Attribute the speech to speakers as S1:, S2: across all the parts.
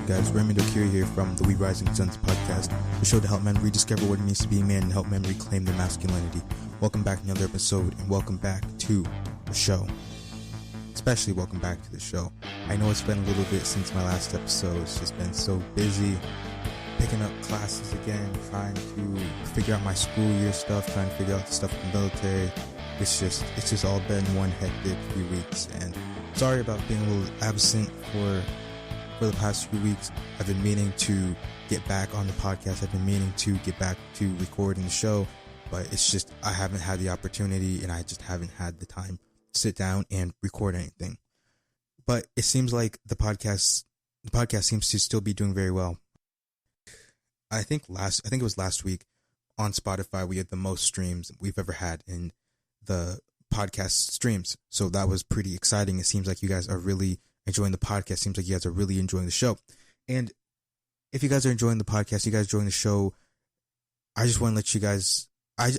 S1: guys? Raymond Okiri here from the We Rising Suns podcast, the show to help men rediscover what it means to be a man and help men reclaim their masculinity. Welcome back to another episode, and welcome back to the show. Especially welcome back to the show. I know it's been a little bit since my last episode. It's just been so busy picking up classes again, trying to figure out my school year stuff, trying to figure out the stuff with the military. It's just all been one hectic few weeks, and sorry about being a little absent for the past few weeks. I've been meaning to get back on the podcast. I've been meaning to get back to recording the show, but it's just I haven't had the opportunity, and I just haven't had the time to sit down and record anything. But it seems like the podcast seems to still be doing very well. I think it was last week on Spotify we had the most streams we've ever had in the podcast streams. So that was pretty exciting. It seems like you guys are really enjoying the podcast. It seems like you guys are really enjoying the show. And if you guys are enjoying the podcast, you guys enjoying the show, I just want to let you guys,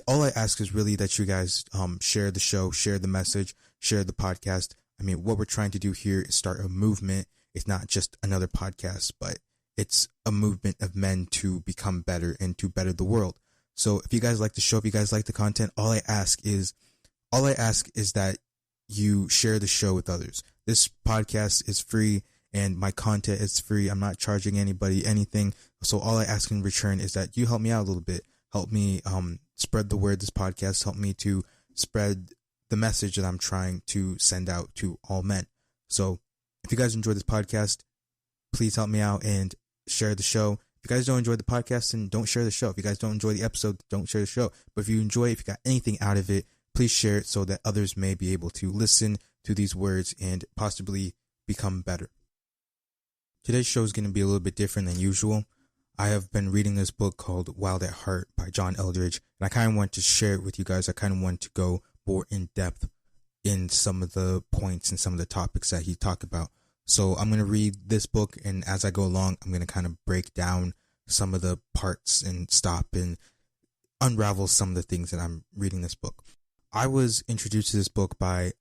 S1: all I ask is really that you guys share the show, share the message, share the podcast. I mean, what we're trying to do here is start a movement. It's not just another podcast, but it's a movement of men to become better and to better the world. So if you guys like the show, if you guys like the content, all I ask is that you share the show with others. This podcast is free and my content is free. I'm not charging anybody anything. So all I ask in return is that you help me out a little bit. Help me spread the word, this podcast. Help me to spread the message that I'm trying to send out to all men. So if you guys enjoy this podcast, please help me out and share the show. If you guys don't enjoy the podcast, then don't share the show. If you guys don't enjoy the episode, don't share the show. But if you enjoy it, if you got anything out of it, please share it so that others may be able to listen to these words and possibly become better. Today's show is going to be a little bit different than usual. I have been reading this book called Wild at Heart by John Eldredge, and I kind of want to share it with you guys. I kind of want to go more in depth in some of the points and some of the topics that he talked about. So I'm going to read this book, and as I go along, I'm going to kind of break down some of the parts and stop and unravel some of the things that I'm reading this book. I was introduced to this book by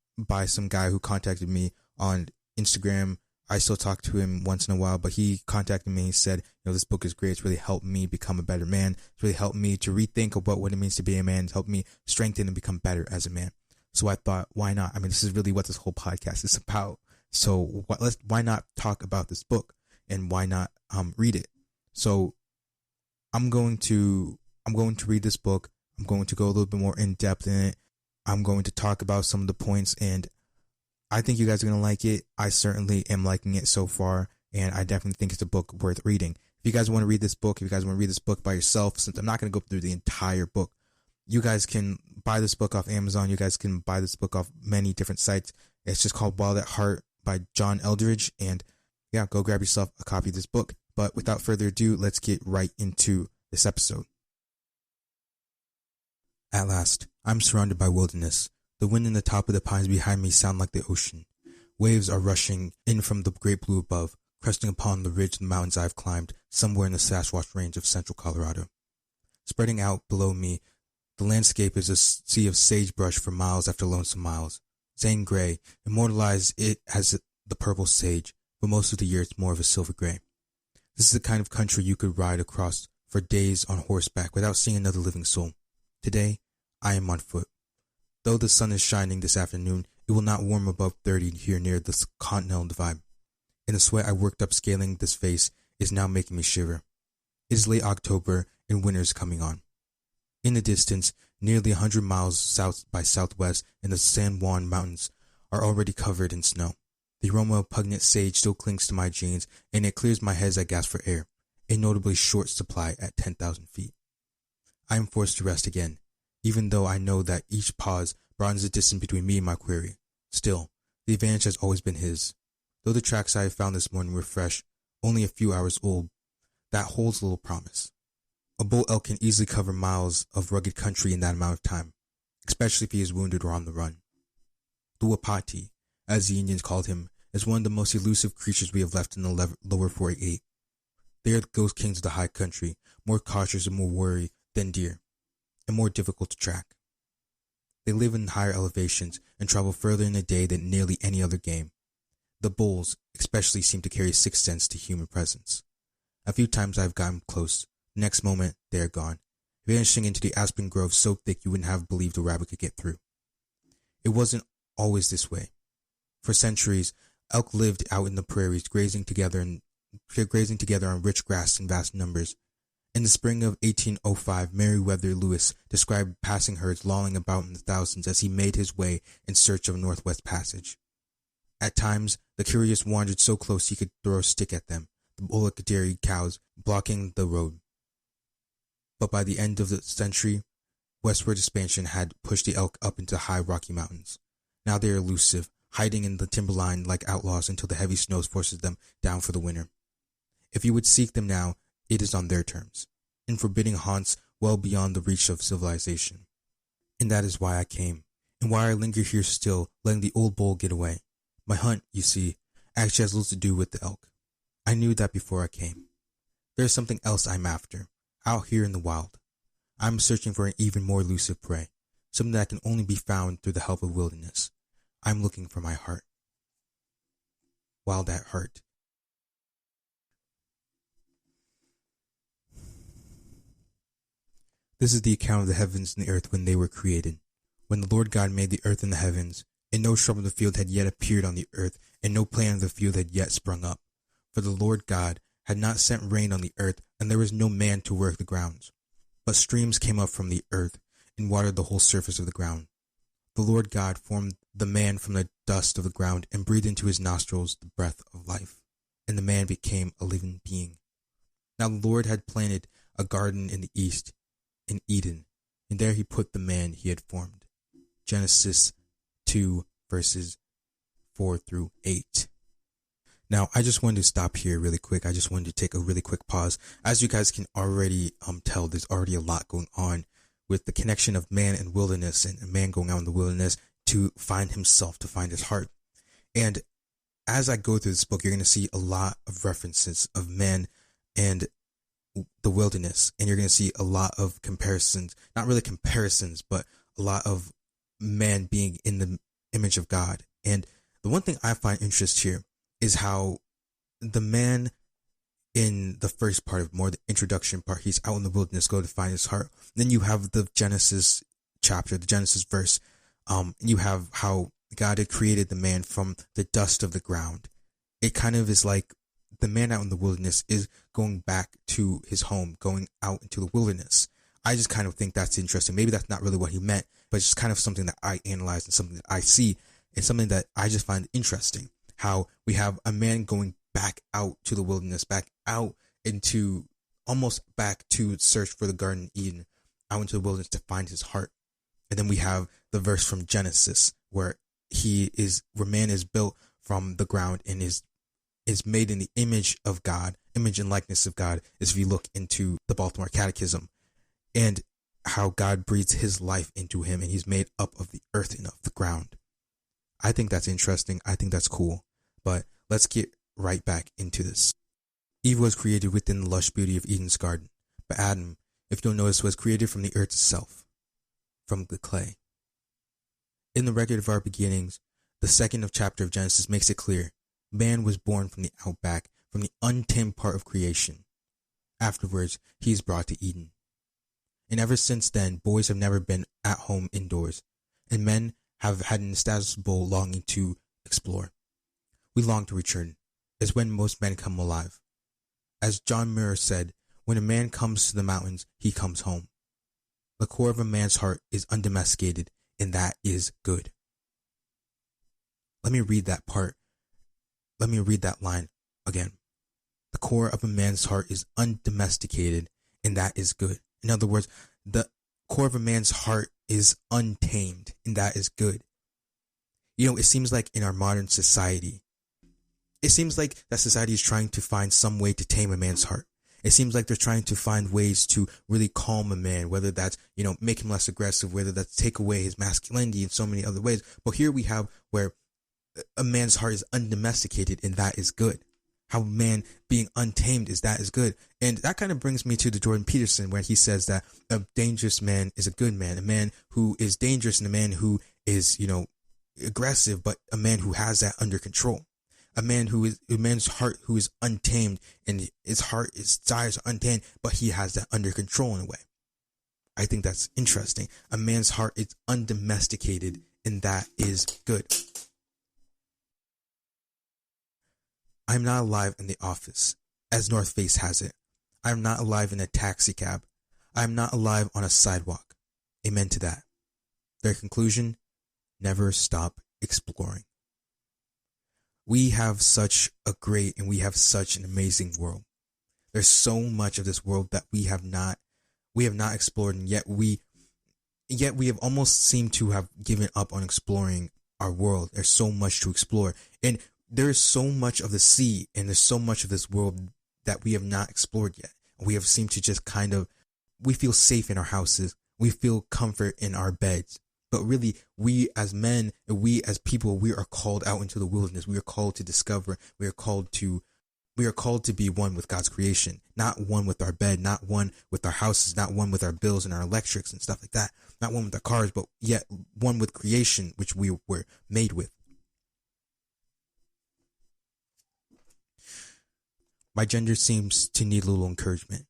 S1: some guy who contacted me on Instagram. I still talk to him once in a while, but he contacted me. He said, this book is great. It's really helped me become a better man. It's really helped me to rethink about what it means to be a man. It's helped me strengthen and become better as a man. So I thought, why not? I mean, this is really what this whole podcast is about. So why not talk about this book, and why not read it? So I'm going to read this book. I'm going to go a little bit more in depth in it. I'm going to talk about some of the points, and I think you guys are going to like it. I certainly am liking it so far, and I definitely think it's a book worth reading. If you guys want to read this book, by yourself, since I'm not going to go through the entire book, you guys can buy this book off Amazon. You guys can buy this book off many different sites. It's just called Wild at Heart by John Eldredge, and yeah, go grab yourself a copy of this book. But without further ado, let's get right into this episode. At last, I'm surrounded by wilderness. The wind in the top of the pines behind me sound like the ocean. Waves are rushing in from the great blue above, cresting upon the ridge of the mountains I've climbed somewhere in the Sasquatch Range of central Colorado. Spreading out below me, the landscape is a sea of sagebrush for miles after lonesome miles. Zane Grey immortalized it as the purple sage, but most of the year it's more of a silver gray. This is the kind of country you could ride across for days on horseback without seeing another living soul. Today, I am on foot. Though the sun is shining this afternoon, it will not warm above 30 here near the Continental Divide. And the sweat I worked up scaling this face is now making me shiver. It is late October and winter is coming on. In the distance, nearly 100 miles south by southwest in the San Juan Mountains are already covered in snow. The aroma of pungent sage still clings to my jeans, and it clears my head as I gasp for air, a notably short supply at 10,000 feet. I am forced to rest again, even though I know that each pause broadens the distance between me and my quarry. Still, the advantage has always been his. Though the tracks I have found this morning were fresh, only a few hours old, that holds little promise. A bull elk can easily cover miles of rugged country in that amount of time, especially if he is wounded or on the run. The Wapiti, as the Indians called him, is one of the most elusive creatures we have left in the lower 48. They are the ghost kings of the high country, more cautious and more wary than deer, and more difficult to track. They live in higher elevations and travel further in the day than nearly any other game. The bulls especially seem to carry a sixth sense to human presence. A few times I've gotten close. The next moment, they are gone, vanishing into the aspen grove so thick you wouldn't have believed a rabbit could get through. It wasn't always this way. For centuries, elk lived out in the prairies, grazing together on rich grass in vast numbers. In the spring of 1805, Meriwether Lewis described passing herds lolling about in the thousands as he made his way in search of a Northwest Passage. At times, the curious wandered so close he could throw a stick at them, the bullock dairy cows blocking the road. But by the end of the century, westward expansion had pushed the elk up into high Rocky Mountains. Now they are elusive, hiding in the timberline like outlaws until the heavy snows forces them down for the winter. If you would seek them now, it is on their terms, in forbidding haunts well beyond the reach of civilization. And that is why I came, and why I linger here still, letting the old bull get away. My hunt, you see, actually has little to do with the elk. I knew that before I came. There is something else I'm after, out here in the wild. I'm searching for an even more elusive prey, something that can only be found through the help of wilderness. I'm looking for my heart. Wild at heart. This is the account of the heavens and the earth when they were created. When the Lord God made the earth and the heavens, and no shrub of the field had yet appeared on the earth, and no plant of the field had yet sprung up. For the Lord God had not sent rain on the earth, and there was no man to work the grounds. But streams came up from the earth, and watered the whole surface of the ground. The Lord God formed the man from the dust of the ground, and breathed into his nostrils the breath of life, and the man became a living being. Now the Lord had planted a garden in the east, in Eden, and there he put the man he had formed. Genesis 2 verses 4 through 8. Now, I just wanted to stop here really quick. I just wanted to take a really quick pause. As you guys can already tell, there's already a lot going on with the connection of man and wilderness, and a man going out in the wilderness to find himself, to find his heart. And as I go through this book, you're going to see a lot of references of man and the wilderness, and you're going to see a lot of comparisons, not really comparisons, but a lot of man being in the image of God. And the one thing I find interest here is how the man in the first part of more the introduction part, he's out in the wilderness, go to find his heart. Then you have the Genesis chapter, the Genesis verse. You have how God had created the man from the dust of the ground. It kind of is like the man out in the wilderness is going back to his home, going out into the wilderness. I just kind of think that's interesting. Maybe that's not really what he meant, but it's just kind of something that I analyze and something that I see, and something that I just find interesting. How we have a man going back out to the wilderness, back out into, almost back to search for the Garden of Eden, out into the wilderness to find his heart. And then we have the verse from Genesis where man is built from the ground and is made in the image of God, image and likeness of God, as if you look into the Baltimore Catechism, and how God breathes his life into him, and he's made up of the earth and of the ground. I think that's interesting. I think that's cool. But let's get right back into this. Eve was created within the lush beauty of Eden's garden, but Adam, if you'll notice, was created from the earth itself, from the clay. In the record of our beginnings, the second chapter of Genesis makes it clear. Man was born from the outback, from the untamed part of creation. Afterwards, he is brought to Eden. And ever since then, boys have never been at home indoors, and men have had an insatiable longing to explore. We long to return, is when most men come alive. As John Muir said, when a man comes to the mountains, he comes home. The core of a man's heart is undomesticated, and that is good. Let me read that part. Let me read that line again. The core of a man's heart is undomesticated, and that is good. In other words, the core of a man's heart is untamed, and that is good. You know, it seems like in our modern society, it seems like that society is trying to find some way to tame a man's heart. It seems like they're trying to find ways to really calm a man, whether that's, make him less aggressive, whether that's take away his masculinity in so many other ways. But here we have where a man's heart is undomesticated, and that is good. How a man being untamed is good. And that kind of brings me to the Jordan Peterson, where he says that a dangerous man is a good man. A man who is dangerous and a man who is, aggressive, but a man who has that under control. a man's heart who is untamed, and his desires are untamed, but he has that under control in a way. I think that's interesting. A man's heart is undomesticated, and that is good. I'm not alive in the office, as North Face has it. I am not alive in a taxi cab. I am not alive on a sidewalk. Amen to that. Their conclusion: never stop exploring. We have such a great and we have such an amazing world. There's so much of this world that we have not explored, and yet we have almost seemed to have given up on exploring our world. There's so much to explore, and there's so much of the sea, and there's so much of this world that we have not explored yet. We have seemed to just we feel safe in our houses. We feel comfort in our beds. But really, we as men, we as people, we are called out into the wilderness. We are called to discover. We are called to be one with God's creation, not one with our bed, not one with our houses, not one with our bills and our electrics and stuff like that, not one with our cars, but yet one with creation, which we were made with. My gender seems to need a little encouragement.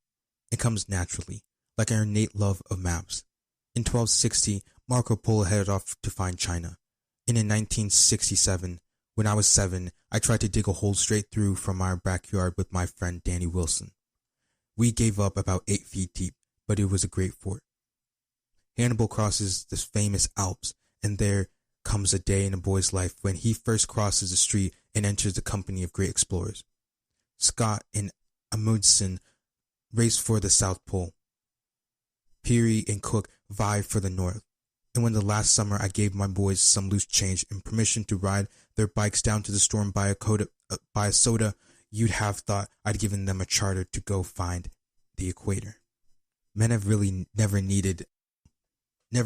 S1: It comes naturally, like our innate love of maps. In 1260, Marco Polo headed off to find China. And in 1967, when I was 7, I tried to dig a hole straight through from our backyard with my friend Danny Wilson. We gave up about 8 feet deep, but it was a great fort. Hannibal crosses the famous Alps, and there comes a day in a boy's life when he first crosses the street and enters the company of great explorers. Scott and Amundsen race for the South Pole. Peary and Cook vie for the North. And when the last summer I gave my boys some loose change and permission to ride their bikes down to the store and buy a soda, you'd have thought I'd given them a charter to go find the equator. Men have really never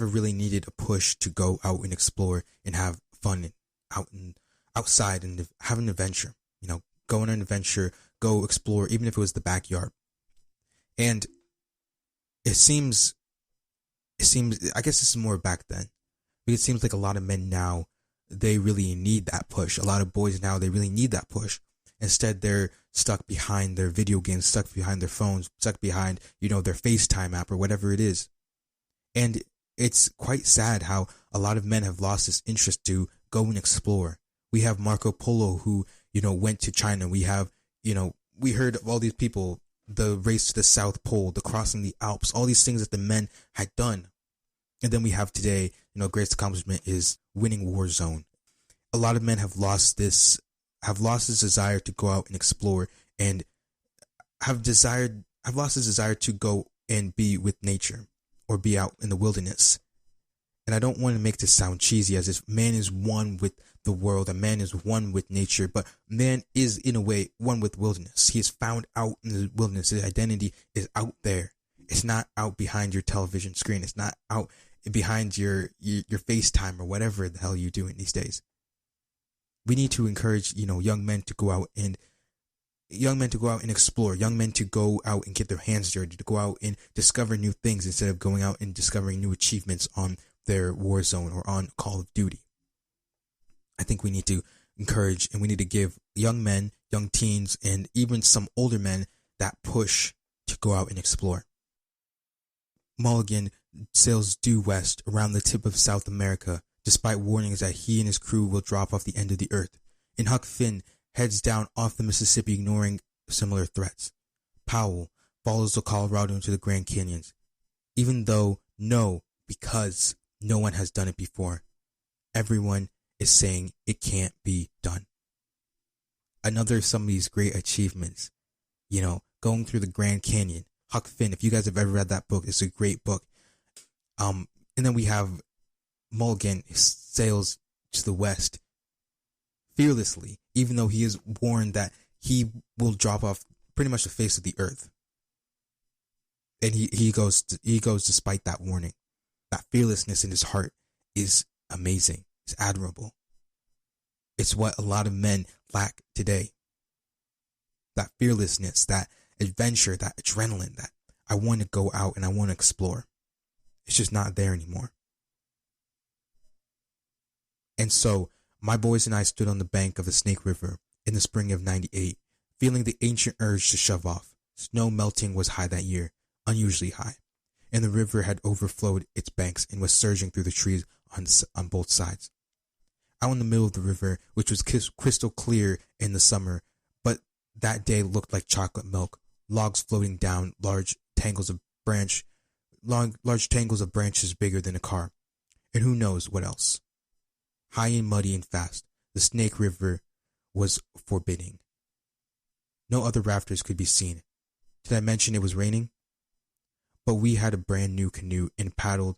S1: really needed a push to go out and explore and have fun outside and have an adventure. Go on an adventure, go explore, even if it was the backyard. And it seems, I guess this is more back then, but it seems like a lot of men now, they really need that push. A lot of boys now, they really need that push. Instead, they're stuck behind their video games, stuck behind their phones, stuck behind, their FaceTime app or whatever it is. And it's quite sad how a lot of men have lost this interest to go and explore. We have Marco Polo who, went to China. We have, we heard of all these people, the race to the South Pole, the crossing the Alps, all these things that the men had done. And then we have today, greatest accomplishment is winning Warzone. A lot of men have lost this desire to go out and explore, and have lost this desire to go and be with nature or be out in the wilderness. And I don't want to make this sound cheesy, as if man is one with the world, and man is one with nature, but man is in a way one with wilderness. He is found out in the wilderness. His identity is out there. It's not out behind your television screen. It's not out behind your FaceTime or whatever the hell you're doing these days. We need to encourage, young men to go out and explore, young men to go out and get their hands dirty, to go out and discover new things instead of going out and discovering new achievements on their Warzone or on Call of Duty. I think we need to encourage and we need to give young men, young teens, and even some older men that push to go out and explore. Mulligan sails due west around the tip of South America, despite warnings that he and his crew will drop off the end of the earth. And Huck Finn heads down off the Mississippi, ignoring similar threats. Powell follows the Colorado into the Grand Canyons, because no one has done it before. Everyone is saying it can't be done. Another some of these great achievements, going through the Grand Canyon. Huck Finn, if you guys have ever read that book, it's a great book. And then we have Mulligan sails to the west fearlessly, even though he is warned that he will drop off pretty much the face of the earth. And he goes despite that warning. That fearlessness in his heart is amazing. It's admirable. It's what a lot of men lack today. That fearlessness, that adventure, that adrenaline, that I want to go out and I want to explore. It's just not there anymore. And so my boys and I stood on the bank of the Snake River, in the spring of 98, feeling the ancient urge to shove off. Snow melting was high that year, unusually high, and the river had overflowed its banks and was surging through the trees on both sides. Out in the middle of the river, which was crystal clear in the summer, but that day looked like chocolate milk, logs floating down large tangles of branches bigger than a car, and who knows what else. High and muddy and fast, the Snake River was forbidding. No other rafters could be seen. Did I mention it was raining? But we had a brand new canoe and paddles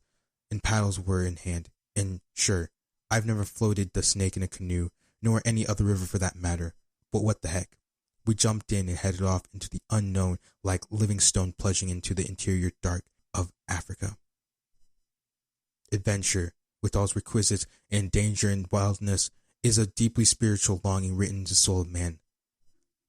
S1: were in hand. And sure, I've never floated the Snake in a canoe, nor any other river for that matter, but what the heck. We jumped in and headed off into the unknown like Livingstone plunging into the interior dark of Africa. Adventure, with all its requisites and danger and wildness, is a deeply spiritual longing written in the soul of man.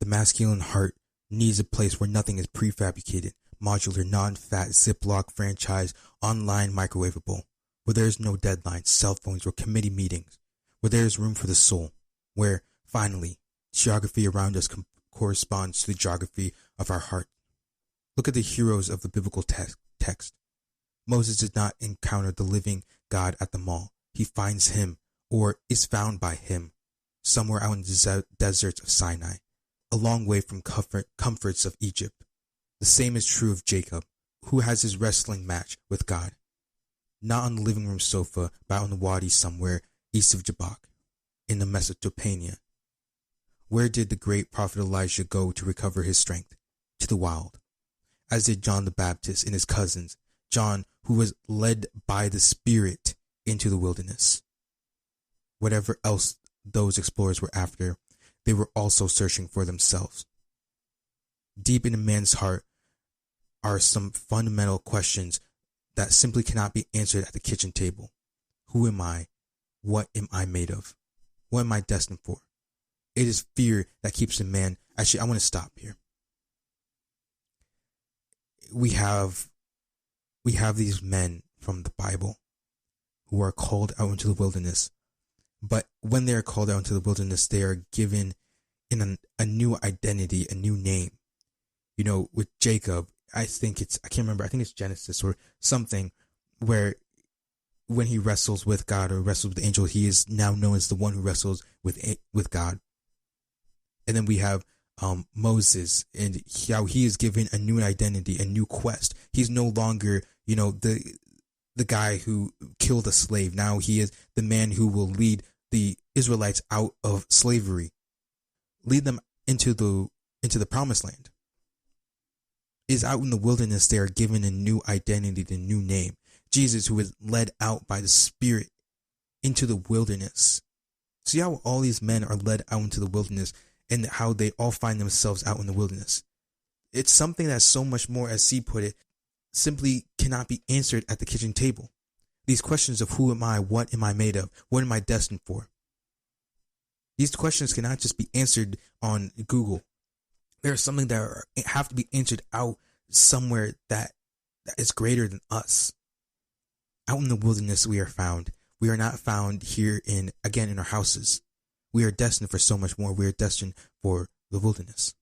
S1: The masculine heart needs a place where nothing is prefabricated, modular, non-fat, Ziploc franchise, online microwavable, where there is no deadlines, cell phones, or committee meetings, where there is room for the soul, where, finally, geography around us corresponds to the geography of our heart. Look at the heroes of the biblical text. Moses did not encounter the living God at the mall. He finds him, or is found by him, somewhere out in the deserts of Sinai, a long way from comforts of Egypt. The same is true of Jacob, who has his wrestling match with God, not on the living room sofa, but out in the wadi somewhere east of Jabbok, in the Mesopotamia. Where did the great prophet Elijah go to recover his strength? To the wild. As did John the Baptist and his cousins, John, who was led by the Spirit into the wilderness. Whatever else those explorers were after, they were also searching for themselves. Deep in a man's heart are some fundamental questions that simply cannot be answered at the kitchen table. Who am I? What am I made of? What am I destined for? It is fear that keeps a man. Actually, I want to stop here. We have these men from the Bible who are called out into the wilderness. But when they are called out into the wilderness, they are given in a new identity, a new name. You know, with Jacob, I can't remember, I think it's Genesis or something, where when he wrestles with God or wrestles with the angel, he is now known as the one who wrestles with God. And then we have Moses, and how he is given a new identity, a new quest. He's no longer, the guy who killed a slave. Now he is the man who will lead the Israelites out of slavery, lead them into the promised land. Is out in the wilderness, they are given a new identity, a new name. Jesus, who is led out by the Spirit into the wilderness. See how all these men are led out into the wilderness and how they all find themselves out in the wilderness. It's something that so much more, as C put it, simply cannot be answered at the kitchen table. These questions of who am I, what am I made of, what am I destined for? These questions cannot just be answered on Google. There's something that have to be answered out somewhere that is greater than us. Out in the wilderness we are found. We are not found here in our houses. We are destined for so much more. We are destined for the wilderness.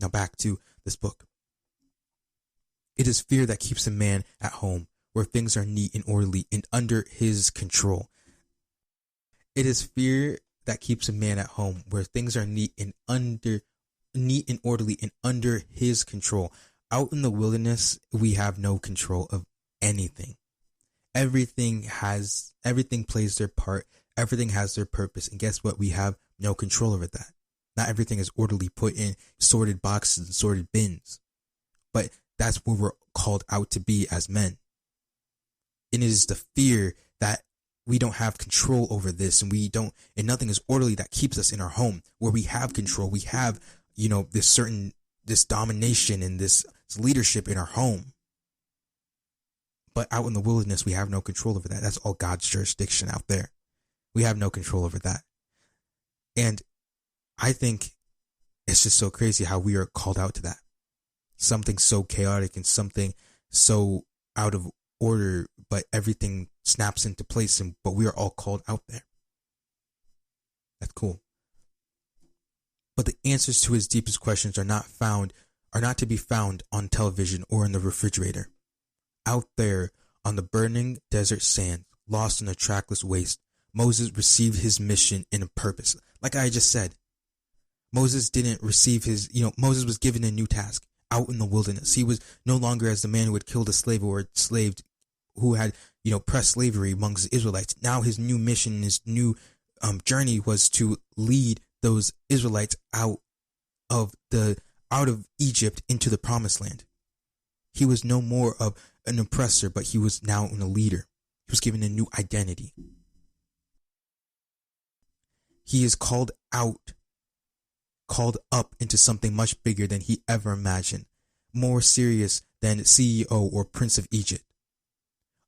S1: Now back to this book. It is fear that keeps a man at home, where things are neat and orderly and under his control. It is fear that keeps a man at home, where things are neat and orderly and under his control. Out in the wilderness, we have no control of anything. Everything plays their part. Everything has their purpose. And guess what? We have no control over that. Not everything is orderly put in sorted boxes and sorted bins. But that's where we're called out to be as men. And it is the fear that we don't have control over this, and nothing is orderly, that keeps us in our home, where we have control. We have, this domination and this leadership in our home. But out in the wilderness, we have no control over that. That's all God's jurisdiction out there. We have no control over that. And I think it's just so crazy how we are called out to that. Something so chaotic and something so out of order, but everything snaps into place, but we are all called out there. That's cool. But the answers to his deepest questions are not to be found on television or in the refrigerator. Out there on the burning desert sand, lost in a trackless waste, Moses received his mission and a purpose. Like I just said, Moses didn't receive Moses was given a new task out in the wilderness. He was no longer as the man who had killed a slave or enslaved, who had, pressed slavery amongst the Israelites. Now his new mission, his new journey was to lead those Israelites out of Egypt into the promised land. He was no more of an oppressor, but he was now a leader. He was given a new identity. He is called up into something much bigger than he ever imagined, more serious than CEO or Prince of Egypt.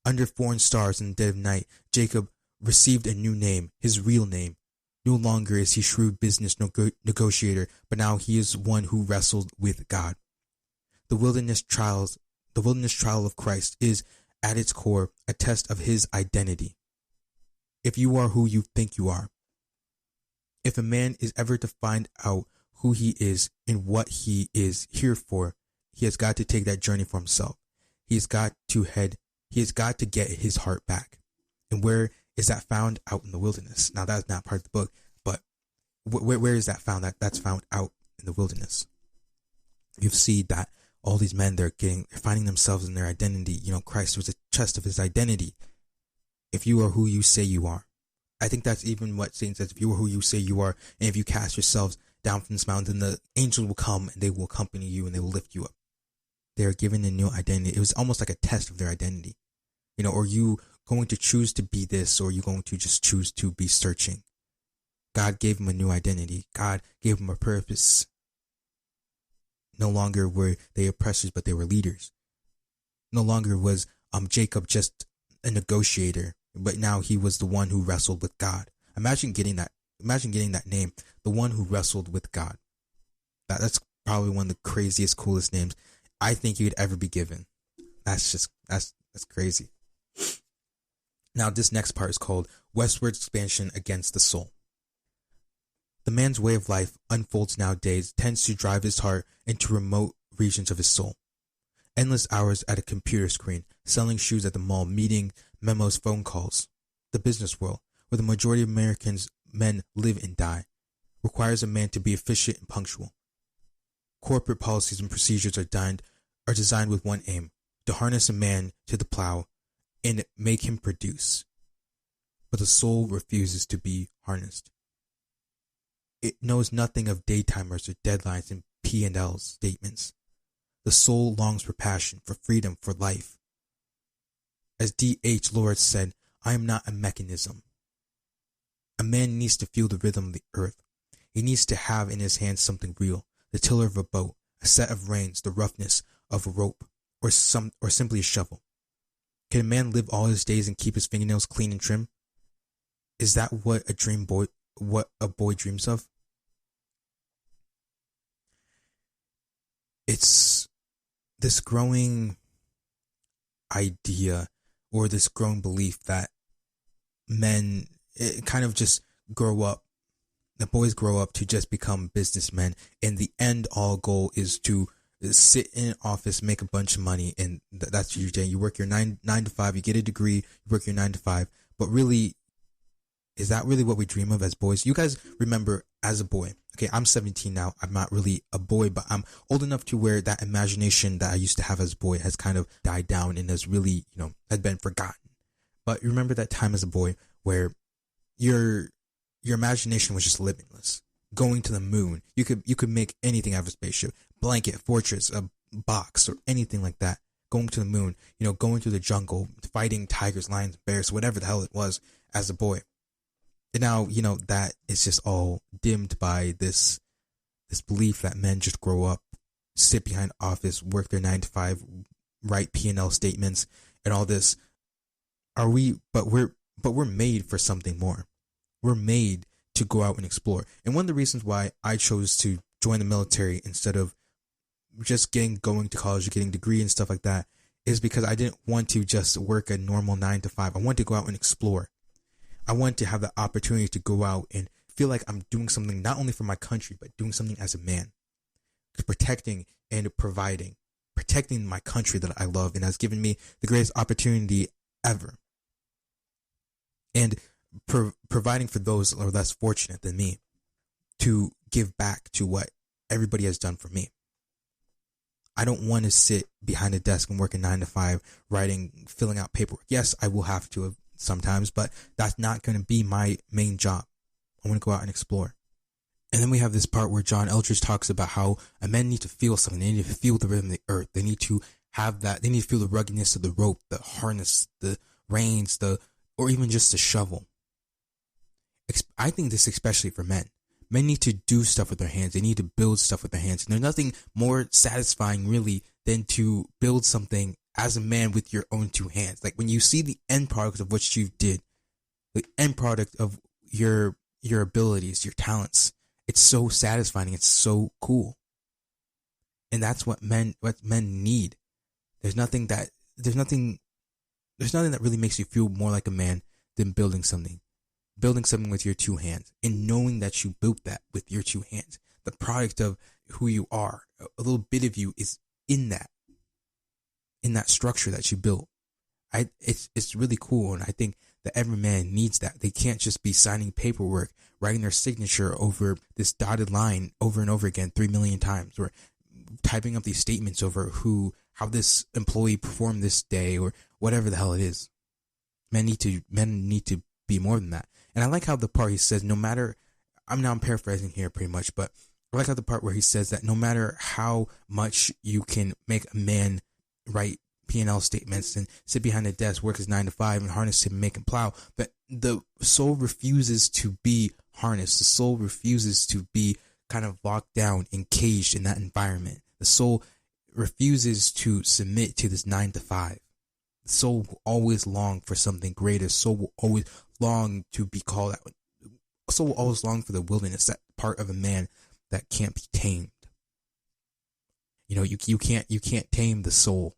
S1: Under foreign stars in the dead of night, Jacob received a new name, his real name. No longer is he shrewd business negotiator, but now he is one who wrestled with God. The wilderness trial of Christ is, at its core, a test of his identity. If you are who you think you are, if a man is ever to find out who he is and what he is here for, he has got to take that journey for himself. He has got to get his heart back. And where is that found? Out in the wilderness. Now that's not part of the book, but where is that found? That's found out in the wilderness. You see that all these men, they're finding themselves in their identity. Christ was a test of his identity. If you are who you say you are. I think that's even what Satan says. If you are who you say you are, and if you cast yourselves down from this mountain, the angels will come and they will accompany you and they will lift you up. They are given a new identity. It was almost like a test of their identity. Are you going to choose to be this, or are you going to just choose to be searching? God gave him a new identity. God gave him a purpose. No longer were they oppressors, but they were leaders. No longer was Jacob just a negotiator, but now he was the one who wrestled with God. Imagine getting that name, the one who wrestled with God. That's probably one of the craziest, coolest names I think you could ever be given. That's crazy. Now this next part is called Westward Expansion Against the Soul. The man's way of life unfolds nowadays tends to drive his heart into remote regions of his soul. Endless hours at a computer screen, selling shoes at the mall, meeting, memos, phone calls. The business world, where the majority of men live and die, requires a man to be efficient and punctual. Corporate policies and procedures are designed with one aim, to harness a man to the plow and make him produce. But the soul refuses to be harnessed. It knows nothing of daytimers or deadlines and P&L statements. The soul longs for passion, for freedom, for life. As D.H. Lawrence said, I am not a mechanism. A man needs to feel the rhythm of the earth. He needs to have in his hands something real, the tiller of a boat, a set of reins, the roughness of a rope, or simply a shovel. Can a man live all his days and keep his fingernails clean and trim? Is that what a boy dreams of? It's this growing idea or this growing belief that men kind of just grow up, the boys grow up to just become businessmen, and the end all goal is to sit in an office, make a bunch of money, and that's your day. You work your 9 to 5, you get a degree, you work your 9 to 5. But really, is that really what we dream of as boys? You guys remember as a boy, okay, I'm 17 now. I'm not really a boy, but I'm old enough to where that imagination that I used to have as a boy has kind of died down and has really, had been forgotten. But you remember that time as a boy where your imagination was just limitless. Going to the moon, you could make anything out of a spaceship, blanket, fortress, a box, or anything like that. Going to the moon, going through the jungle, fighting tigers, lions, bears, whatever the hell it was as a boy. And now, that is just all dimmed by this belief that men just grow up, sit behind office, work their 9 to 5, write P&L statements, and all this. But we're made for something more. We're made to go out and explore. And one of the reasons why I chose to join the military instead of just going to college, getting a degree and stuff like that, is because I didn't want to just work a normal 9 to 5. I wanted to go out and explore. I wanted to have the opportunity to go out and feel like I'm doing something not only for my country, but doing something as a man, protecting and protecting my country that I love and has given me the greatest opportunity ever. And providing for those who are less fortunate than me to give back to what everybody has done for me. I don't want to sit behind a desk and work a 9 to 5, filling out paperwork. Yes, I will have to sometimes, but that's not going to be my main job. I want to go out and explore. And then we have this part where John Eldredge talks about how men need to feel something. They need to feel the rhythm of the earth. They need to have that. They need to feel the ruggedness of the rope, the harness, the reins, or even just the shovel. I think this especially for men. Men need to do stuff with their hands. They need to build stuff with their hands. And there's nothing more satisfying really than to build something as a man with your own two hands. Like when you see the end product of what you did, the end product of your abilities, your talents, it's so satisfying. It's so cool. And that's what men need. There's nothing that really makes you feel more like a man than building something with your two hands and knowing that you built that with your two hands. The product of who you are, a little bit of you is in that structure that you built. It's really cool. And I think that every man needs that. They can't just be signing paperwork, writing their signature over this dotted line over and over again 3 million times, or typing up these statements over how this employee performed this day, or whatever the hell it is. Men need to be more than that. And I like how the part he says, I'm paraphrasing here pretty much, but I like how the part where he says that no matter how much you can make a man write P&L statements and sit behind a desk, work his 9 to 5 and harness him and make him plow, but the soul refuses to be harnessed. The soul refuses to be kind of locked down and caged in that environment. The soul refuses to submit to this 9 to 5. The soul will always long for something greater. Soul will always long to be called out. Soul will always long for the wilderness, that part of a man that can't be tamed. You know, you can't tame the soul.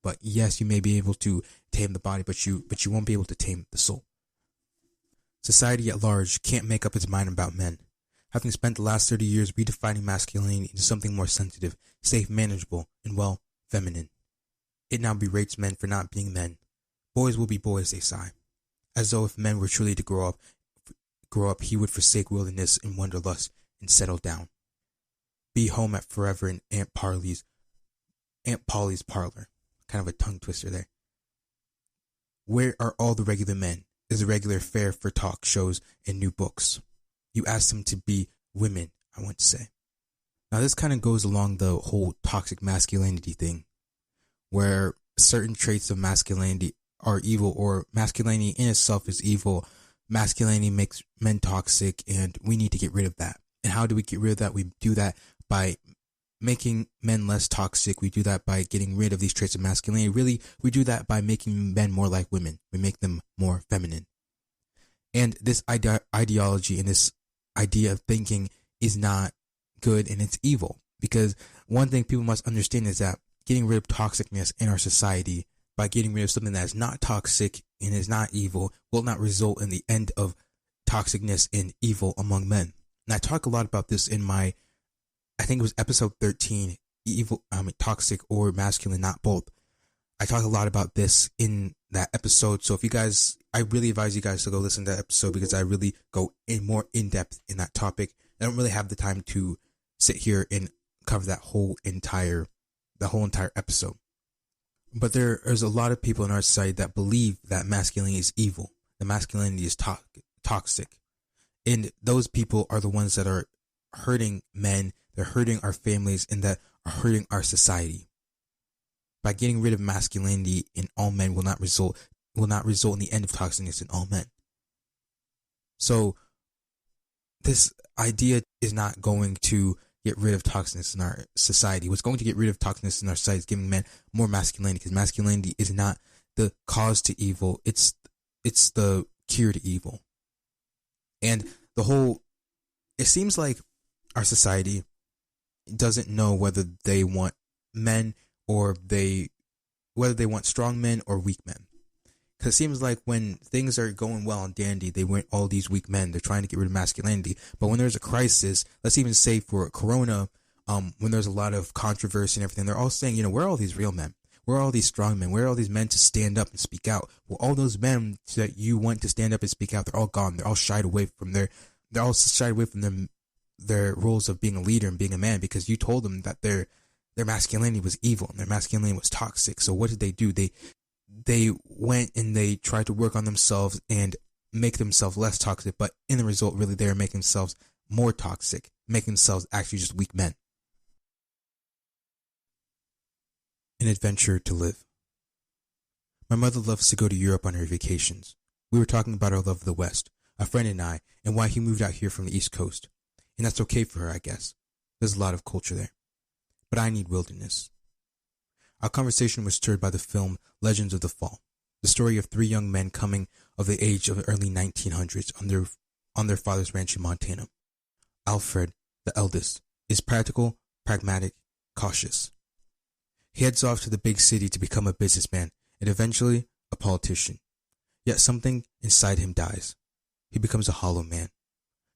S1: But yes, you may be able to tame the body, but you won't be able to tame the soul. Society at large can't make up its mind about men. Having spent the last 30 years redefining masculinity into something more sensitive, safe, manageable, and, well, feminine, it now berates men for not being men. Boys will be boys, they sigh. As though if men were truly to grow up, he would forsake wilderness and wanderlust and settle down. Be home at forever in Aunt Polly's parlor. Kind of a tongue twister there. Where are all the regular men? Is the regular fare for talk shows and new books? You ask them to be women, I want to say. Now this kind of goes along the whole toxic masculinity thing, where certain traits of masculinity are evil, or masculinity in itself is evil. Masculinity makes men toxic, and we need to get rid of that. And how do we get rid of that? We do that by making men less toxic. We do that by getting rid of these traits of masculinity. Really, we do that by making men more like women. We make them more feminine. And this ideology and this idea of thinking is not good, and it's evil. Because one thing people must understand is that getting rid of toxicness in our society, by getting rid of something that is not toxic and is not evil, will not result in the end of toxicness and evil among men. And I talk a lot about this in my, I think it was episode 13, toxic or masculine, not both. I talk a lot about this in that episode. So if you guys, I really advise you guys to go listen to that episode, because I really go in more in depth in that topic. I don't really have the time to sit here and cover that whole entire episode. But there is a lot of people in our society that believe that masculinity is evil, that masculinity is toxic. And those people are the ones that are hurting men, they're hurting our families, and that are hurting our society. By getting rid of masculinity in all men will not result in the end of toxicness in all men. So this idea is not going to get rid of toxicness in our society. What's going to get rid of toxicness in our society is giving men more masculinity, because masculinity is not the cause to evil. It's the cure to evil. And it seems like our society doesn't know whether they want men, or whether they want strong men or weak men. Because it seems like when things are going well and dandy, they want all these weak men. They're trying to get rid of masculinity. But when there's a crisis, let's even say for Corona, when there's a lot of controversy and everything, they're all saying, where are all these real men? Where are all these strong men? Where are all these men to stand up and speak out? Well, all those men that you want to stand up and speak out, they're all gone. They're all shied away from their roles of being a leader and being a man, because you told them that their masculinity was evil and their masculinity was toxic. So what did they do? They went and they tried to work on themselves and make themselves less toxic, but in the result, really, they are making themselves more toxic, making themselves actually just weak men. An adventure to live. My mother loves to go to Europe on her vacations. We were talking about our love of the West, a friend and I, and why he moved out here from the East Coast. And that's okay for her, I guess. There's a lot of culture there. But I need wilderness. Our conversation was stirred by the film Legends of the Fall, the story of 3 young men coming of the age of the early 1900s on their father's ranch in Montana. Alfred, the eldest, is practical, pragmatic, cautious. He heads off to the big city to become a businessman and eventually a politician. Yet something inside him dies. He becomes a hollow man.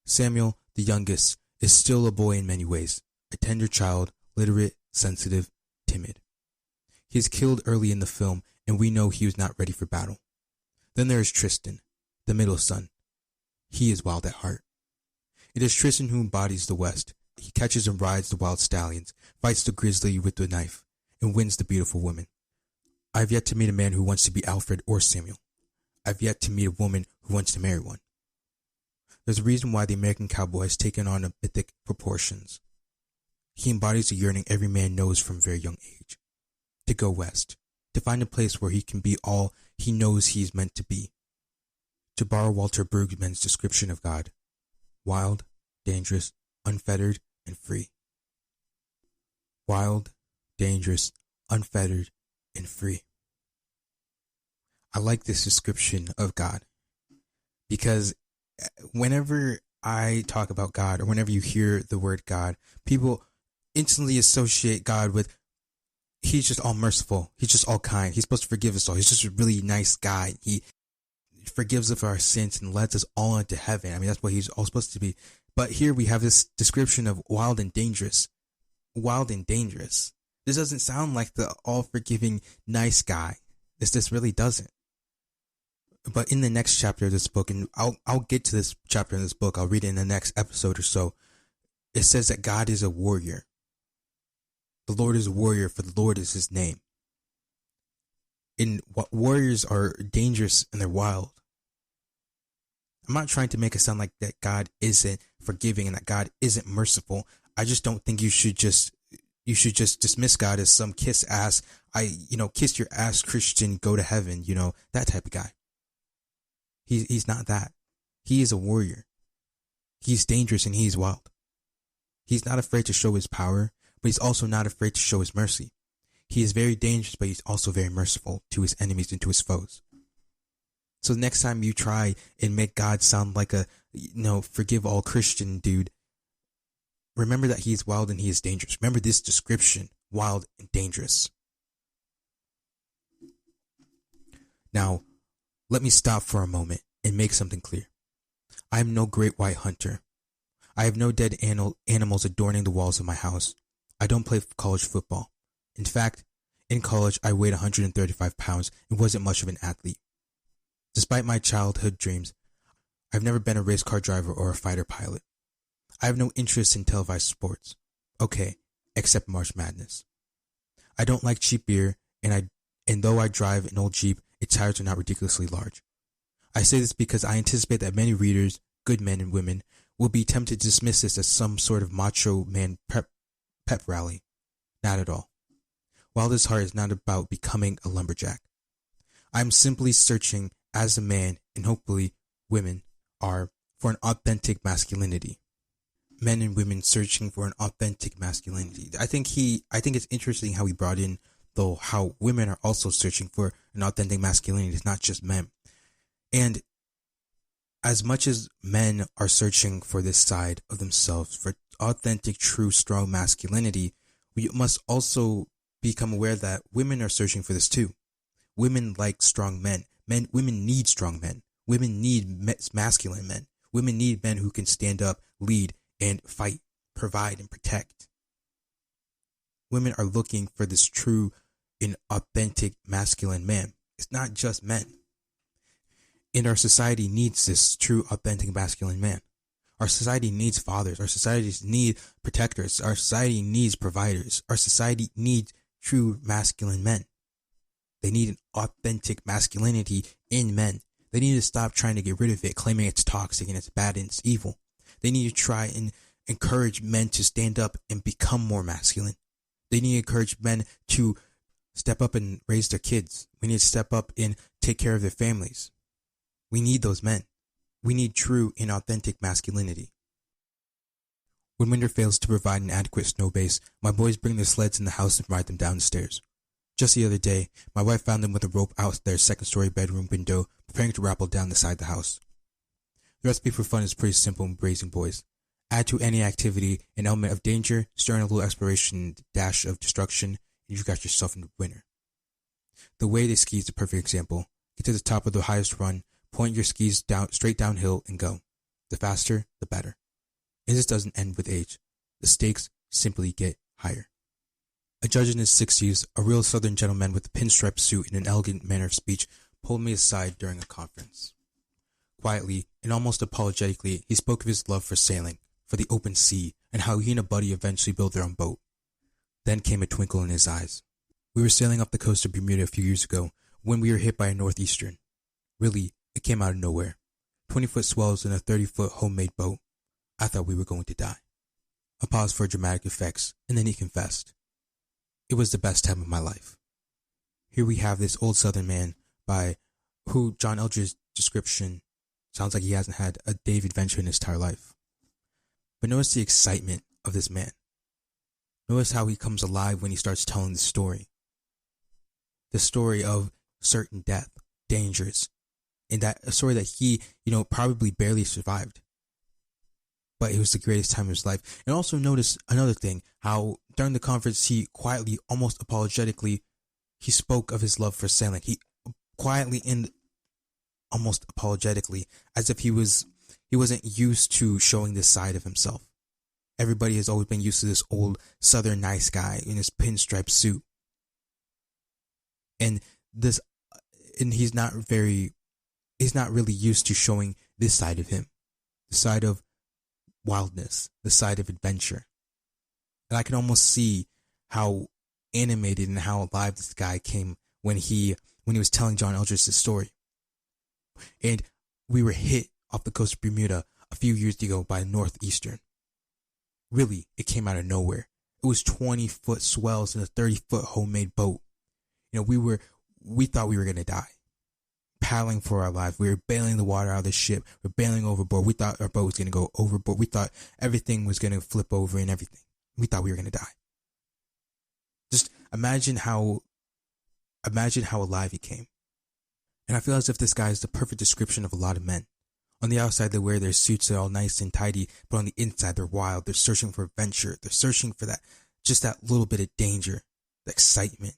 S1: Samuel, the youngest, is still a boy in many ways, a tender child, literate, sensitive, timid. He is killed early in the film, and we know he was not ready for battle. Then there is Tristan, the middle son. He is wild at heart. It is Tristan who embodies the West. He catches and rides the wild stallions, fights the grizzly with the knife, and wins the beautiful woman. I have yet to meet a man who wants to be Alfred or Samuel. I have yet to meet a woman who wants to marry one. There's a reason why the American cowboy has taken on mythic proportions. He embodies the yearning every man knows from a very young age. To go west. To find a place where he can be all he knows he is meant to be. To borrow Walter Brueggemann's description of God. Wild, dangerous, unfettered, and free. Wild, dangerous, unfettered, and free. I like this description of God because whenever I talk about God, or whenever you hear the word God, people instantly associate God with he's just all merciful, he's just all kind, he's supposed to forgive us all, he's just a really nice guy, he forgives us of our sins and lets us all into heaven. I mean, that's what he's all supposed to be. But here we have this description of wild and dangerous. Wild and dangerous. This doesn't sound like the all-forgiving, nice guy. This really doesn't. But in the next chapter of this book, and I'll get to this chapter in this book, I'll read it in the next episode or so, it says that God is a warrior. The Lord is a warrior, for the Lord is his name. And what warriors are dangerous and they're wild. I'm not trying to make it sound like that God isn't forgiving and that God isn't merciful. I just don't think you should just dismiss God as some kiss your ass Christian, go to heaven, that type of guy. He's not that. He is a warrior. He's dangerous and he's wild. He's not afraid to show his power, but he's also not afraid to show his mercy. He is very dangerous, but he's also very merciful to his enemies and to his foes. So the next time you try and make God sound like a, forgive all Christian dude, remember that he is wild and he is dangerous. Remember this description, wild and dangerous. Now, let me stop for a moment and make something clear. I am no great white hunter. I have no dead animals adorning the walls of my house. I don't play college football. In fact, in college, I weighed 135 pounds and wasn't much of an athlete. Despite my childhood dreams, I've never been a race car driver or a fighter pilot. I have no interest in televised sports. Okay, except March Madness. I don't like cheap beer, and though I drive an old Jeep, its tires are not ridiculously large. I say this because I anticipate that many readers, good men and women, will be tempted to dismiss this as some sort of macho man pep rally. Not at all. Wildest Heart is not about becoming a lumberjack. I am simply searching as a man, and hopefully women are, for an authentic masculinity. Men and women searching for an authentic masculinity. I think it's interesting how he brought in, though, how women are also searching for an authentic masculinity. It's not just men. And as much as men are searching for this side of themselves, for authentic, true, strong masculinity, we must also become aware that women are searching for this too. Women like strong men. Women need strong men. Women need masculine men. Women need men who can stand up, lead, and fight, provide, and protect. Women are looking for this true and authentic masculine man. It's not just men. And our society needs this true, authentic masculine man. Our society needs fathers. Our societies need protectors. Our society needs providers. Our society needs true masculine men. They need an authentic masculinity in men. They need to stop trying to get rid of it, claiming it's toxic and it's bad and it's evil. They need to try and encourage men to stand up and become more masculine. They need to encourage men to step up and raise their kids. We need to step up and take care of their families. We need those men. We need true and authentic masculinity. When winter fails to provide an adequate snow base, my boys bring their sleds in the house and ride them down the stairs. Just the other day, my wife found them with a rope out their second-story bedroom window, preparing to rappel down the side of the house. The recipe for fun is pretty simple in Raising Boys. Add to any activity an element of danger, stir in a little exploration, dash of destruction, and you've got yourself in winter. The way they ski is the perfect example. Get to the top of the highest run, point your skis straight downhill, and go. The faster, the better. And this doesn't end with age. The stakes simply get higher. A judge in his 60s, a real southern gentleman with a pinstripe suit and an elegant manner of speech, pulled me aside during a conference. Quietly and almost apologetically, he spoke of his love for sailing, for the open sea, and how he and a buddy eventually built their own boat. Then came a twinkle in his eyes. We were sailing up the coast of Bermuda a few years ago when we were hit by a northeastern. Really, it came out of nowhere. 20-foot swells in a 30-foot homemade boat. I thought we were going to die. A pause for dramatic effects, and then he confessed. It was the best time of my life. Here we have this old southern man by who John Eldredge's description sounds like he hasn't had a day of adventure in his entire life. But notice the excitement of this man. Notice how he comes alive when he starts telling the story. The story of certain death, dangers, and that a story that he, probably barely survived. But it was the greatest time of his life. And also notice another thing, how during the conference he quietly, almost apologetically, he spoke of his love for sailing. He quietly and almost apologetically, as if he wasn't used to showing this side of himself. Everybody has always been used to this old southern nice guy in his pinstripe suit. And he's not really used to showing this side of him. The side of wildness, the side of adventure. And I can almost see how animated and how alive this guy came when he was telling John Eldredge's story. And we were hit off the coast of Bermuda a few years ago by a northeastern. Really, it came out of nowhere. It was 20-foot swells in a 30-foot homemade boat. We thought we were going to die. Paddling for our lives. We were bailing the water out of the ship. We're bailing overboard. We thought our boat was going to go overboard. We thought everything was going to flip over and everything. We thought we were going to die. Just imagine how alive he came. And I feel as if this guy is the perfect description of a lot of men. On the outside, they wear their suits, they're all nice and tidy, but on the inside, they're wild. They're searching for adventure. They're searching for that little bit of danger, the excitement.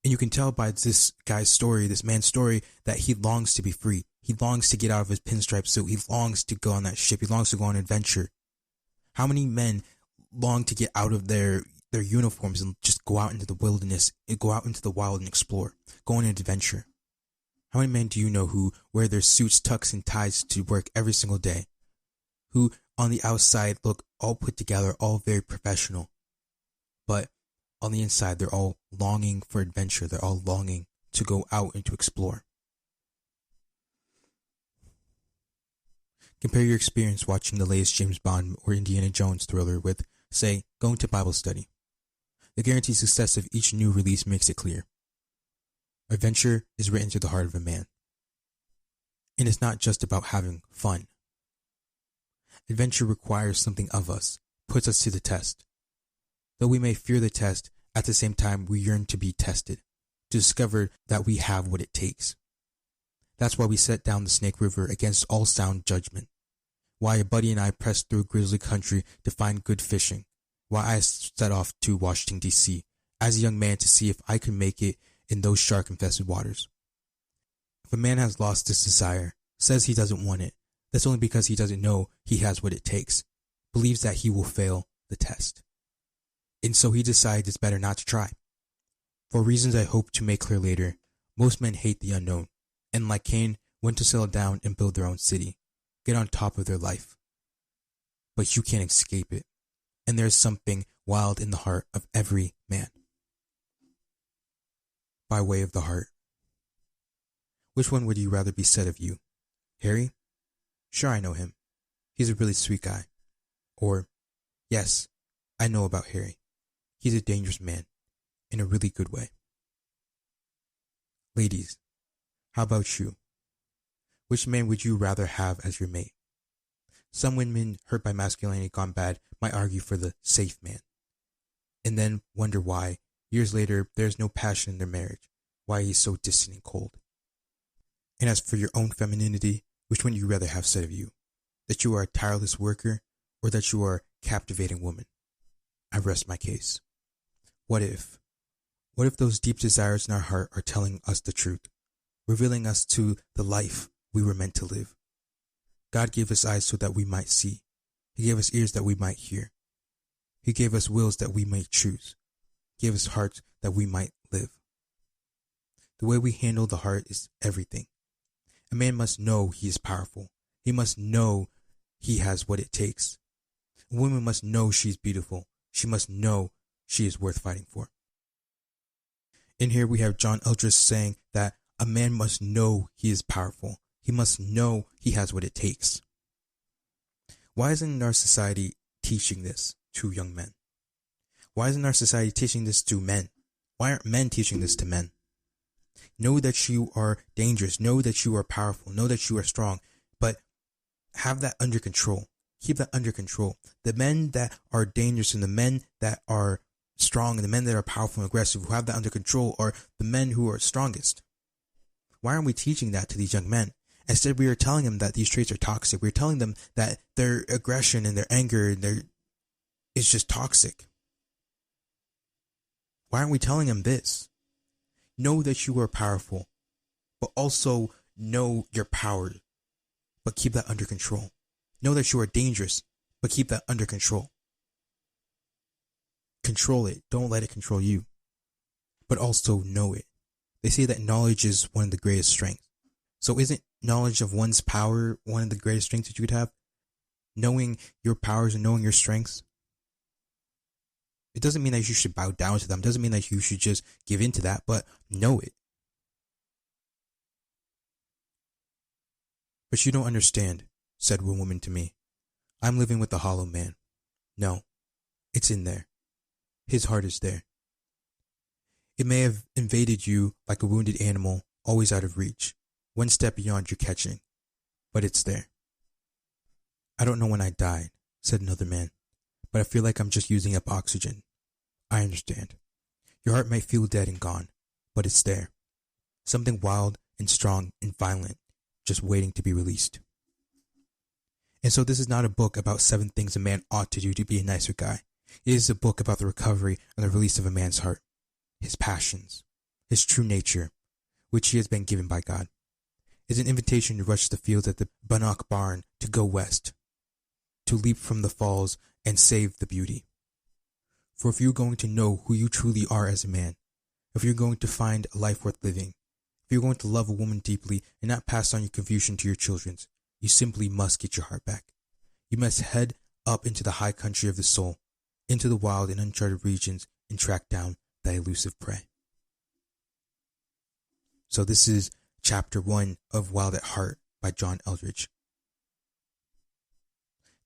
S1: And you can tell by this guy's story, this man's story, that he longs to be free. He longs to get out of his pinstripe suit. He longs to go on that ship. He longs to go on adventure. How many men long to get out of their uniforms and just go out into the wilderness, and go out into the wild and explore, go on an adventure? How many men do you know who wear their suits, tucks, and ties to work every single day? Who on the outside look all put together, all very professional, but on the inside, they're all longing for adventure. They're all longing to go out and to explore. Compare your experience watching the latest James Bond or Indiana Jones thriller with, say, going to Bible study. The guaranteed success of each new release makes it clear. Adventure is written to the heart of a man. And it's not just about having fun. Adventure requires something of us, puts us to the test. Though we may fear the test, at the same time we yearn to be tested, to discover that we have what it takes. That's why we set down the Snake River against all sound judgment. Why a buddy and I pressed through grizzly country to find good fishing. Why I set off to Washington, D.C. as a young man to see if I could make it in those shark-infested waters. If a man has lost this desire, says he doesn't want it, that's only because he doesn't know he has what it takes, believes that he will fail the test. And so he decides it's better not to try. For reasons I hope to make clear later, most men hate the unknown, and like Cain, want to settle down and build their own city, get on top of their life. But you can't escape it, and there's something wild in the heart of every man. By way of the heart. Which one would you rather be said of you? Harry? Sure, I know him. He's a really sweet guy. Or, yes, I know about Harry. He's a dangerous man, in a really good way. Ladies, how about you? Which man would you rather have as your mate? Some women hurt by masculinity gone bad might argue for the safe man, and then wonder why, years later, there's no passion in their marriage, why he's so distant and cold. And as for your own femininity, which one would you rather have said of you? That you are a tireless worker, or that you are a captivating woman? I rest my case. What if those deep desires in our heart are telling us the truth, revealing us to the life we were meant to live? God gave us eyes so that we might see. He gave us ears that we might hear. He gave us wills that we might choose. He gave us hearts that we might live. The way we handle the heart is everything. A man must know he is powerful. He must know he has what it takes. A woman must know she's beautiful. She must know she is worth fighting for. In here we have John Eldredge saying that a man must know he is powerful. He must know he has what it takes. Why isn't our society teaching this to young men? Why isn't our society teaching this to men? Why aren't men teaching this to men? Know that you are dangerous. Know that you are powerful. Know that you are strong. But have that under control. Keep that under control. The men that are dangerous and the men that are strong and the men that are powerful and aggressive who have that under control are the men who are strongest. Why aren't we teaching that to these young men? Instead, we are telling them that these traits are toxic. We're telling them that their aggression and their anger is just toxic. Why aren't we telling them this? Know that you are powerful, but also know your power, but keep that under control. Know that you are dangerous, but keep that under control. Control it. Don't let it control you, but also know it. They say that knowledge is one of the greatest strengths. So isn't knowledge of one's power one of the greatest strengths that you could have? Knowing your powers and knowing your strengths? It doesn't mean that you should bow down to them. It doesn't mean that you should just give in to that, but know it. But you don't understand, said one woman to me. I'm living with the hollow man. No, it's in there. His heart is there. It may have invaded you like a wounded animal, always out of reach, one step beyond your catching, but it's there. I don't know when I died, said another man, but I feel like I'm just using up oxygen. I understand. Your heart might feel dead and gone, but it's there. Something wild and strong and violent, just waiting to be released. And so this is not a book about 7 things a man ought to do to be a nicer guy. It is a book about the recovery and the release of a man's heart, his passions, his true nature, which he has been given by God. It's an invitation to rush the fields at the Bannock barn, to go west, to leap from the falls and save the beauty. For if you're going to know who you truly are as a man, if you're going to find a life worth living, if you're going to love a woman deeply and not pass on your confusion to your children, you simply must get your heart back. You must head up into the high country of the soul, into the wild and uncharted regions, and track down that elusive prey. So this is Chapter 1 of Wild at Heart by John Eldredge.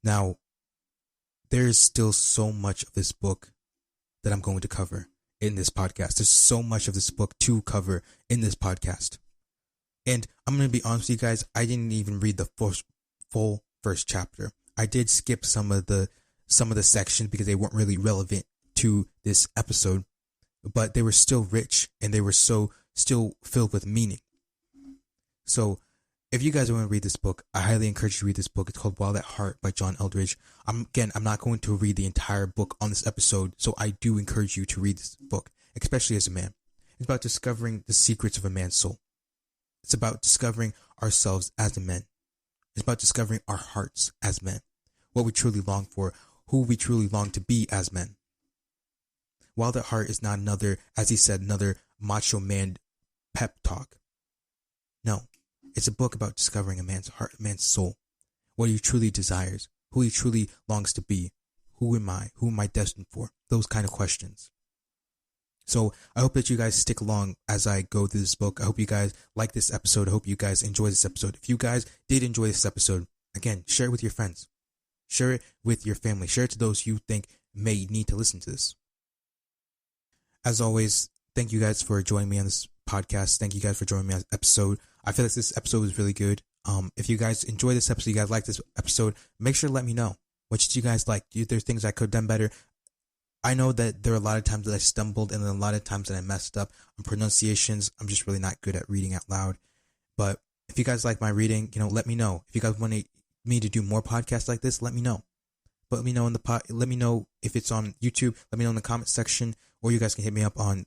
S1: Now, there is still so much of this book that I'm going to cover in this podcast. There's so much of this book to cover in this podcast. And I'm going to be honest with you guys, I didn't even read the full first chapter. I did skip some of the sections because they weren't really relevant to this episode, but they were still rich and they were still filled with meaning. So if you guys want to read this book, I highly encourage you to read this book. It's called Wild at Heart by John Eldredge. I'm not going to read the entire book on this episode, so I do encourage you to read this book, especially as a man. It's about discovering the secrets of a man's soul. It's about discovering ourselves as men. It's about discovering our hearts as men, what we truly long for, who we truly long to be as men. Wild at Heart is not another, as he said, another macho man pep talk. No, it's a book about discovering a man's heart, a man's soul, what he truly desires, who he truly longs to be. Who am I? Who am I destined for? Those kind of questions. So I hope that you guys stick along as I go through this book. I hope you guys like this episode. I hope you guys enjoy this episode. If you guys did enjoy this episode, again, share it with your friends. Share it with your family. Share it to those you think may need to listen to this. As always, thank you guys for joining me on this podcast. Thank you guys for joining me on this episode. I feel like this episode was really good. If you guys enjoy this episode, you guys like this episode, make sure to let me know. What did you guys like? There's things I could have done better. I know that there are a lot of times that I stumbled and then a lot of times that I messed up on pronunciations. I'm just really not good at reading out loud. But if you guys like my reading, let me know. If you guys want me to do more podcasts like this, let me know. Let me know let me know if it's on YouTube. Let me know in the comment section, or you guys can hit me up on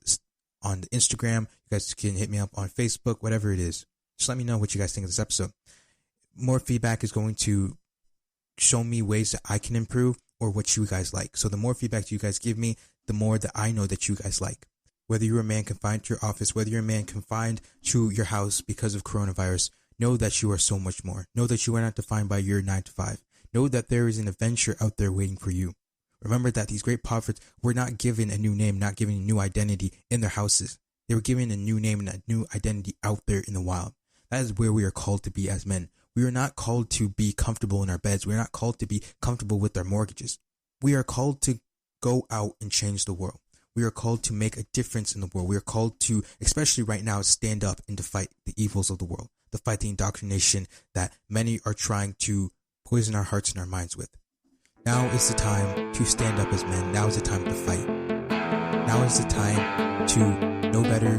S1: the Instagram. You guys can hit me up on Facebook, whatever it is. Just let me know what you guys think of this episode. More feedback is going to show me ways that I can improve or what you guys like. So the more feedback you guys give me, the more that I know that you guys like. Whether you're a man confined to your office, whether you're a man confined to your house because of coronavirus, know that you are so much more. Know that you are not defined by your 9 to 5. Know that there is an adventure out there waiting for you. Remember that these great prophets were not given a new name, not given a new identity in their houses. They were given a new name and a new identity out there in the wild. That is where we are called to be as men. We are not called to be comfortable in our beds. We are not called to be comfortable with our mortgages. We are called to go out and change the world. We are called to make a difference in the world. We are called to, especially right now, stand up and to fight the evils of the world, to fight the indoctrination that many are trying to poison our hearts and our minds with. Now is the time to stand up as men. Now is the time to fight. Now is the time to know better,